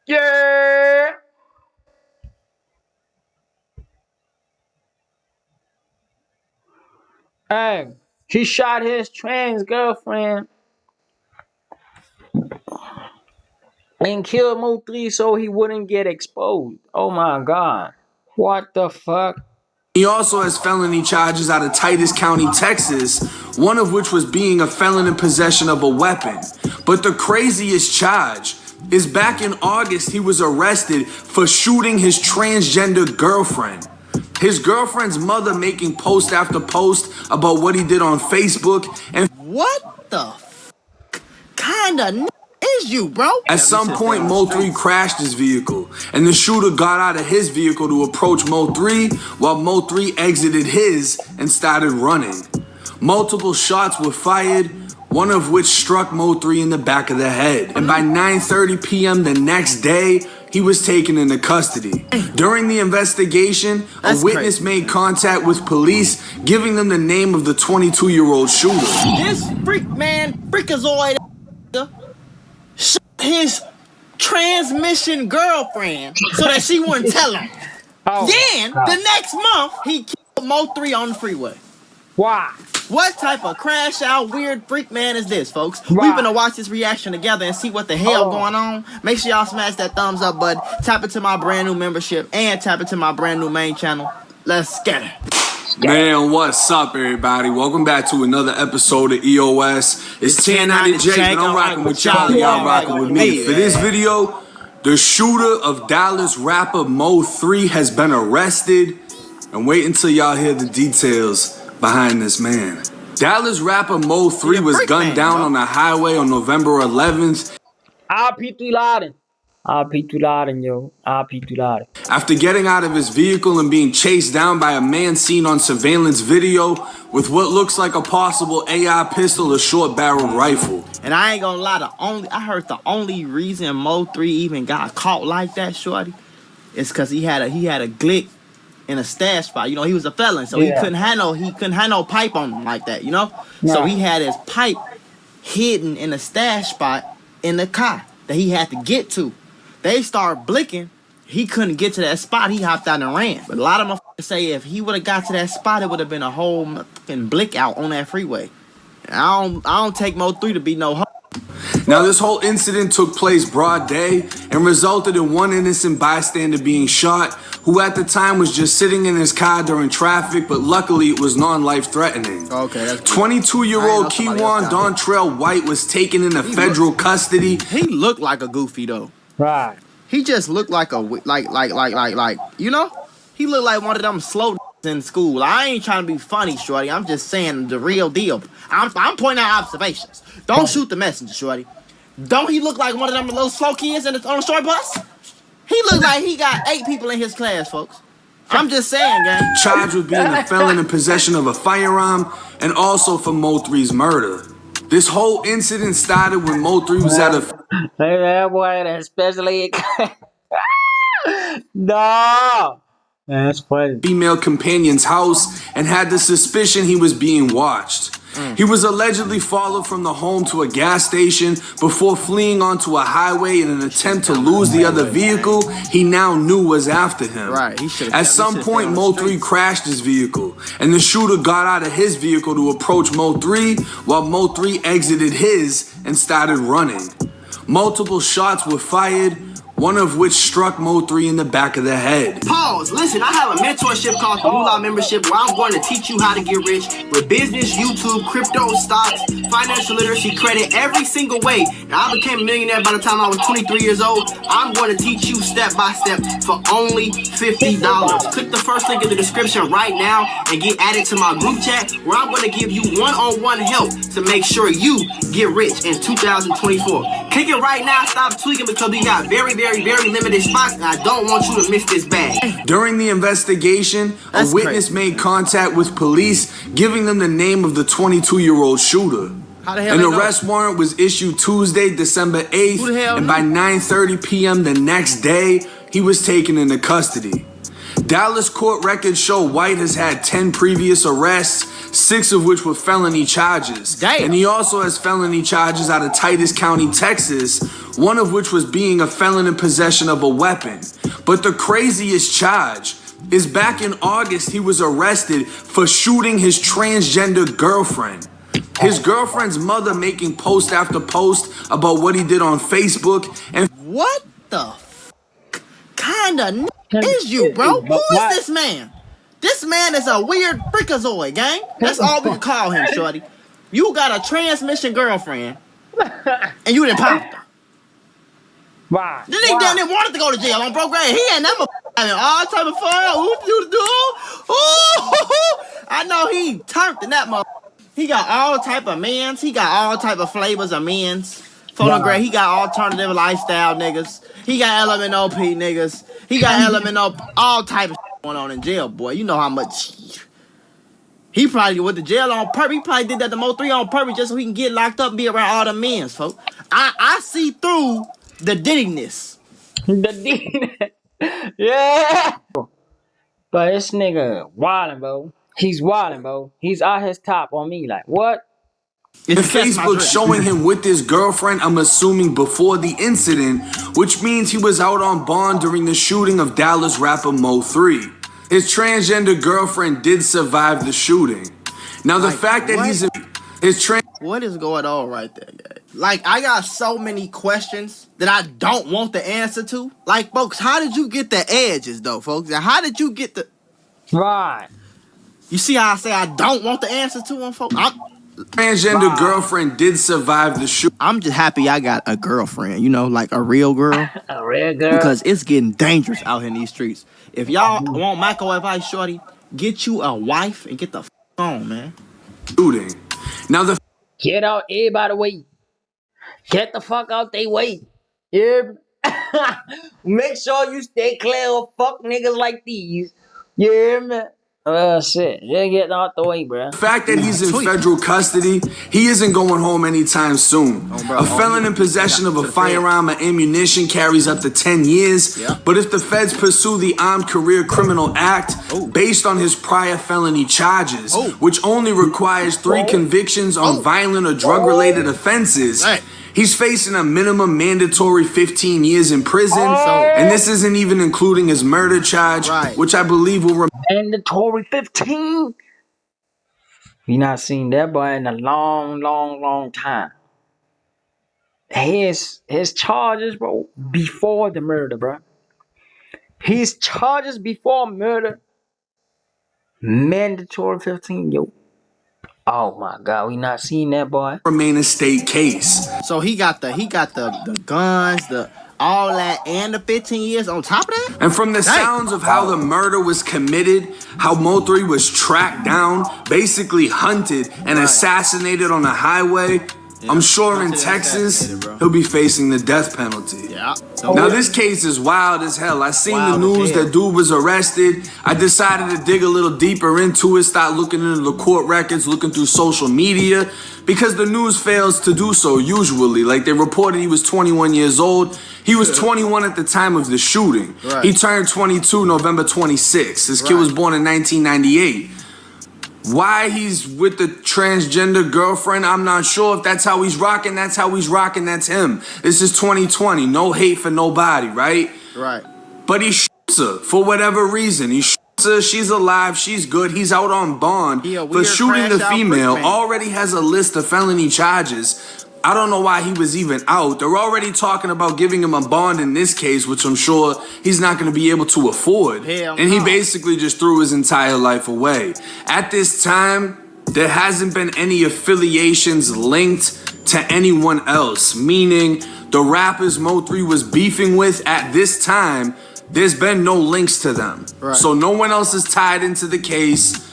Yeah. Hey, he shot his trans girlfriend and killed MO3 so he wouldn't get exposed. Oh my god. What the fuck? He also has felony charges out of Titus County, Texas, one of which was being a felon in possession of a weapon. But the craziest charge is back in August, he was arrested for shooting his transgender girlfriend. His girlfriend's mother making post after post about what he did on Facebook, and what the kind of is you, bro? At some point, Mo3 crashed his vehicle, and the shooter got out of his vehicle to approach Mo3 while Mo3 exited his and started running. Multiple shots were fired, one of which struck Mo3 in the back of the head. And by 9:30 p.m. the next day, he was taken into custody. During the investigation, a witness made contact with police, giving them the name of the 22-year-old shooter. This freakazoid shot his transmission girlfriend so that she wouldn't tell him. Then, the next month, he killed Mo3 on the freeway. Why? What type of crash out weird freak man is this, folks? We're gonna watch this reaction together and see what the hell going on. Make sure y'all smash that thumbs up button, tap into my brand new membership, and tap into my brand new main channel. Let's get it. Man, what's up, everybody? Welcome back to another episode of EOS. It's 1090 Jake, and I'm rocking with y'all. Y'all rocking with me. For this video, the shooter of Dallas rapper Mo3 has been arrested. And wait until y'all hear the details behind this man. Dallas rapper Mo3 was gunned down on a highway on November 11th. RP Laden. RP Laden, yo. RP Laden. After getting out of his vehicle and being chased down by a man seen on surveillance video with what looks like a possible AR pistol or short-barreled rifle. And I ain't gonna lie, I heard the only reason Mo3 even got caught like that, shorty, is because he had a glick in a stash spot. You know, he was a felon, so he couldn't have no pipe on him like that, you know? So he had his pipe hidden in a stash spot in the car that he had to get to. They started blicking. He couldn't get to that spot. He hopped out and ran. But a lot of motherfuckers say if he would have got to that spot, it would have been a whole fucking blick out on that freeway. And I don't take Mo3 to be no hoe. Now, this whole incident took place broad day and resulted in one innocent bystander being shot, who at the time was just sitting in his car during traffic, but luckily it was non-life-threatening. Okay, that's 22-year-old Keywan Dontrell White was taken into federal custody. He looked like a goofy though. Right. He just looked like a you know? He looked like one of them slow in school. I ain't trying to be funny, shorty. I'm just saying the real deal. I'm pointing out observations. Don't shoot the messenger, shorty. Don't he look like one of them little slow kids on the short bus? He look like he got 8 people in his class, folks. I'm just saying, gang. Charged with being a felon in possession of a firearm and also for Mo3's murder. This whole incident started when Mo3 was at a... Hey, that boy, especially... No! That's funny. Female companion's house and had the suspicion he was being watched. He was allegedly followed from the home to a gas station before fleeing onto a highway in an attempt to lose the other vehicle he now knew was after him. At some point, Mo3 crashed his vehicle, and the shooter got out of his vehicle to approach Mo3 while Mo3 exited his and started running. Multiple shots were fired, one of which struck Mo3 in the back of the head. Pause. Listen, I have a mentorship called the wayneLaughs membership where I'm going to teach you how to get rich with business, YouTube, crypto, stocks, financial literacy, credit, every single way. Now, I became a millionaire by the time I was 23 years old. I'm going to teach you step by step for only $50. Click the first link in the description right now and get added to my group chat where I'm going to give you one-on-one help to make sure you get rich in 2024. Click it right now. Stop tweaking because we got very limited spots, and I don't want you to miss this bag. During the investigation, a witness made contact with police, giving them the name of the 22-year-old shooter. An arrest warrant was issued Tuesday, December 8th, and by 9:30 p.m. the next day, he was taken into custody. Dallas court records show White has had 10 previous arrests, 6 of which were felony charges. Damn. And he also has felony charges out of Titus County, Texas, one of which was being a felon in possession of a weapon. But the craziest charge is back in August, he was arrested for shooting his transgender girlfriend. His girlfriend's mother making post after post about what he did on Facebook. And what the kind of is you, bro? Who is this man? This man is a weird freakazoid, gang. That's all we can call him, shorty. You got a transmission girlfriend, and you didn't pop her. Why? This nigga down there wanted to go to jail on bro grade. He ain't never having all type of fun. What you do? Ooh, I know he turned in that mother. He got all type of men's. He got all type of flavors of men's. Grade. He got alternative lifestyle niggas. He got LMNOP niggas. He got LMNOP, all type of shit going on in jail, boy. You know how much he probably went to jail on purpose. He probably did that to MO3 on purpose just so he can get locked up and be around all the men's, folks. I see through the dittiness. The D. Yeah. But this nigga wildin', bro. He's wildin', bro. He's out his top on me. Like, what? And Facebook showing him with his girlfriend, I'm assuming before the incident, which means he was out on bond during the shooting of Dallas rapper MO3. His transgender girlfriend did survive the shooting. Now the fact that he's what is going on right there, guys? Like, I got so many questions that I don't want the answer to. Like, folks, how did you get the edges, though, folks? And how did you get the... Right. You see how I say I don't want the answer to them, folks? Transgender girlfriend did survive the shooting. I'm just happy I got a girlfriend, you know, like a real girl. A real girl. Because it's getting dangerous out here in these streets. If y'all want Michael advice, shorty, get you a wife and get the on, man. Shooting. Now the... Get out everybody way. Get the fuck out they way. Yeah. Make sure you stay clear of fuck niggas like these. Yeah, man. Shit. Just get out the way, bro. The fact that he's in federal custody, he isn't going home anytime soon. A felon in possession of a firearm or ammunition carries up to 10 years. But if the feds pursue the Armed Career Criminal Act based on his prior felony charges, which only requires 3 convictions on violent or drug-related offenses, he's facing a minimum mandatory 15 years in prison, and this isn't even including his murder charge, which I believe will remain mandatory 15. We not seen that boy in a long time. His charges, bro, before the murder, bro. His charges before murder, mandatory 15, yo. Oh my God, we not seeing that boy. Remain a state case. So he got the guns, the all that, and the 15 years on top of that? And from the sounds of how the murder was committed, how MO3 was tracked down, basically hunted and assassinated on a highway, I'm sure in Texas, he'll be facing the death penalty. Now this case is wild as hell. I seen the news that dude was arrested. I decided to dig a little deeper into it, start looking into the court records, looking through social media, because the news fails to do so usually. Like, they reported he was 21 years old. He was 21 at the time of the shooting. He turned 22 November 26. This kid was born in 1998. Why he's with the transgender girlfriend, I'm not sure. If that's how he's rocking, that's how he's rocking, that's him. This is 2020, no hate for nobody, right? But he shoots her for whatever reason. He shoots her, she's alive, she's good. He's out on bond for shooting the female, already has a list of felony charges. I don't know why he was even out. They're already talking about giving him a bond in this case, which I'm sure he's not going to be able to afford. And he basically just threw his entire life away. At this time, there hasn't been any affiliations linked to anyone else, meaning the rappers MO3 was beefing with at this time, there's been no links to them. So no one else is tied into the case,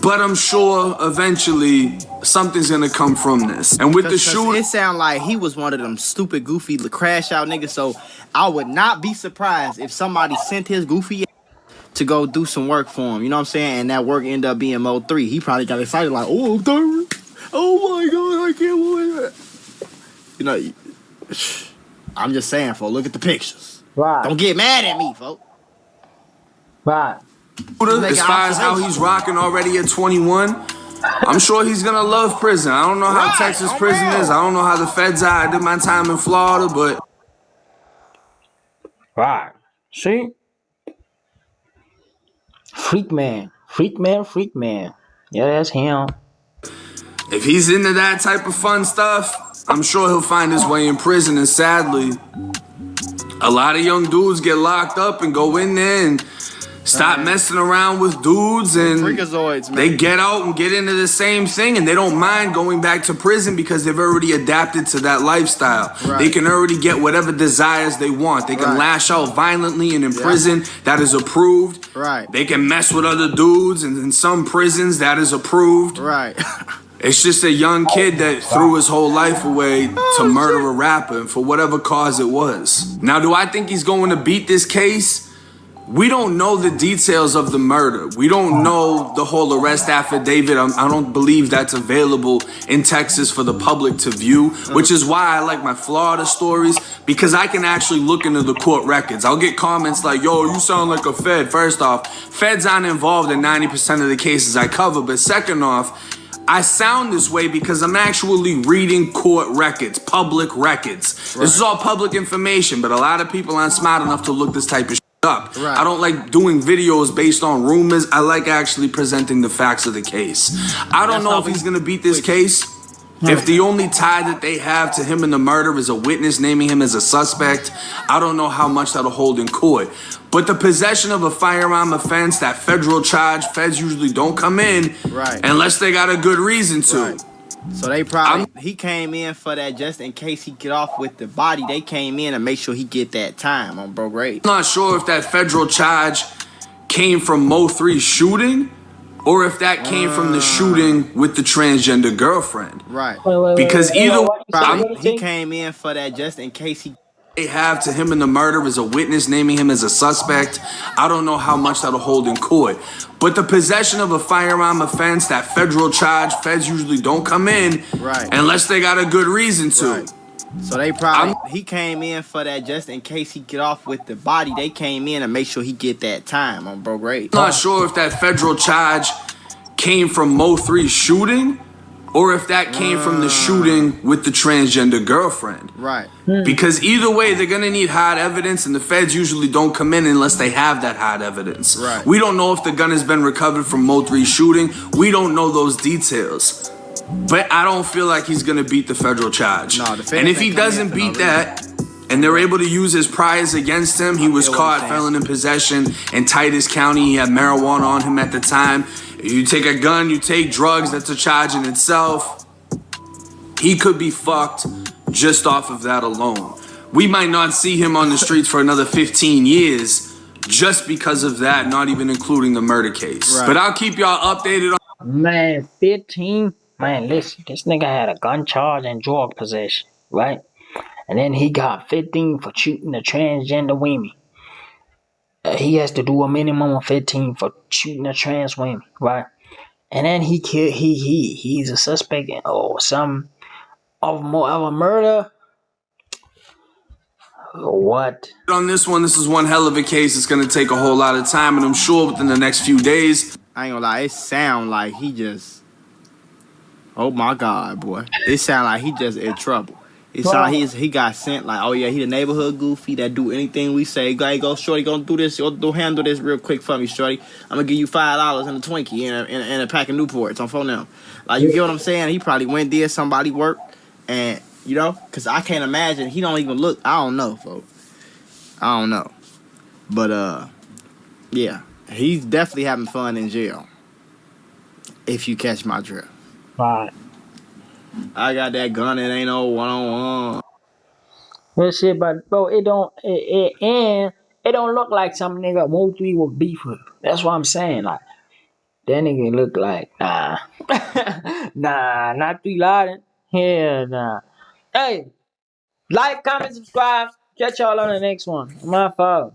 but I'm sure eventually something's gonna come from this. And with the shooting, it sound like he was one of them stupid, goofy, crash out niggas. So I would not be surprised if somebody sent his goofy to go do some work for him. You know what I'm saying? And that work ended up being MO3. He probably got excited like, oh my God, I can't believe it. You know, I'm just saying, folks, look at the pictures. Don't get mad at me, folks. As far as how he's rocking already at 21, I'm sure he's gonna love prison. I don't know how Right, Texas I'm prison real. is. I don't know how the feds are. I did my time in Florida, but Right. See? Freak man. Freak man, freak man. Yeah, that's him. if he's into that type of fun stuff, I'm sure he'll find his way in prison. And sadly, a lot of young dudes get locked up and go in there and stop messing around with dudes, and Freakazoids, man. they get out and get into the same thing, and they don't mind going back to prison because they've already adapted to that lifestyle. Right. They can already get whatever desires they want. They can Right. lash out violently, and in prison, that is approved. Right. They can mess with other dudes, and in some prisons, that is approved. Right. It's just a young kid that threw his whole life away to murder a rapper, and for whatever cause it was. Now, do I think he's going to beat this case? We don't know the details of the murder. We don't know the whole arrest affidavit. I don't believe that's available in Texas for the public to view, which is why I like my Florida stories, because I can actually look into the court records. I'll get comments like, yo, you sound like a Fed. First off, Feds aren't involved in 90% of the cases I cover, but second off, I sound this way because I'm actually reading court records, public records. Right. This is all public information, but a lot of people aren't smart enough to look this type of shit up. Right. I don't like doing videos based on rumors. I like actually presenting the facts of the case. I don't know if he's going to beat this case. If the only tie that they have to him in the murder is a witness naming him as a suspect, I don't know how much that'll hold in court. But the possession of a firearm offense, that federal charge, feds usually don't come in unless they got a good reason to. Right. So they probably, he came in for that just in case he get off with the body. They came in and make sure he get that time on bro grade. I'm not sure if that federal charge came from MO3's shooting or if that came from the shooting with the transgender girlfriend. Right. Because either way, he came in for that just in case he... They have to him in the murder is a witness naming him as a suspect. I don't know how much that'll hold in court. But the possession of a firearm offense, that federal charge, feds usually don't come in unless they got a good reason to. Right. So they probably, he came in for that just in case he get off with the body. They came in and make sure he get that time on bro grade. I'm not sure if that federal charge came from MO3's shooting or if that came from the shooting with the transgender girlfriend. Right. Because either way, they're gonna need hard evidence, and the feds usually don't come in unless they have that hard evidence. Right. We don't know if the gun has been recovered from MO3's shooting. We don't know those details. But I don't feel like he's gonna beat the federal charge. No, the feds and if he ain't coming doesn't in for no beat that, and they're able to use his priors against him, he was caught felon in possession in Titus County. He had marijuana on him at the time. You take a gun, you take drugs, that's a charge in itself. He could be fucked just off of that alone. We might not see him on the streets for another 15 years just because of that, not even including the murder case. Right. But I'll keep y'all updated on... Man, 15? Man, listen, this nigga had a gun charge and drug possession, right? And then he got 15 for shooting a transgender woman. He has to do a minimum of 15 for shooting a trans woman, right? And then he's a suspect in some of a murder. What? On this one, this is one hell of a case. It's gonna take a whole lot of time, and I'm sure within the next few days. I ain't gonna lie, it sound like he just... Oh my God, boy. It sound like he just in trouble. It sound like he got sent like, oh yeah, he the neighborhood goofy that do anything we say. Go, shorty, go do this. Go handle this real quick for me, shorty. I'm gonna give you $5 and a Twinkie and a pack of Newports on phone now. Like, you get what I'm saying? He probably went there, somebody work, and you know, cause I can't imagine he don't even look. I don't know, folks. I don't know, but yeah, he's definitely having fun in jail. If you catch my drift. Right. I got that gun. It ain't no one-on-one. That shit, but bro, it don't look like some nigga MO3 will beef with. That's what I'm saying. Like, that nigga look like nah, nah, not 3 Laden. Hell nah. Hey, like, comment, subscribe. Catch y'all on the next one. My fault.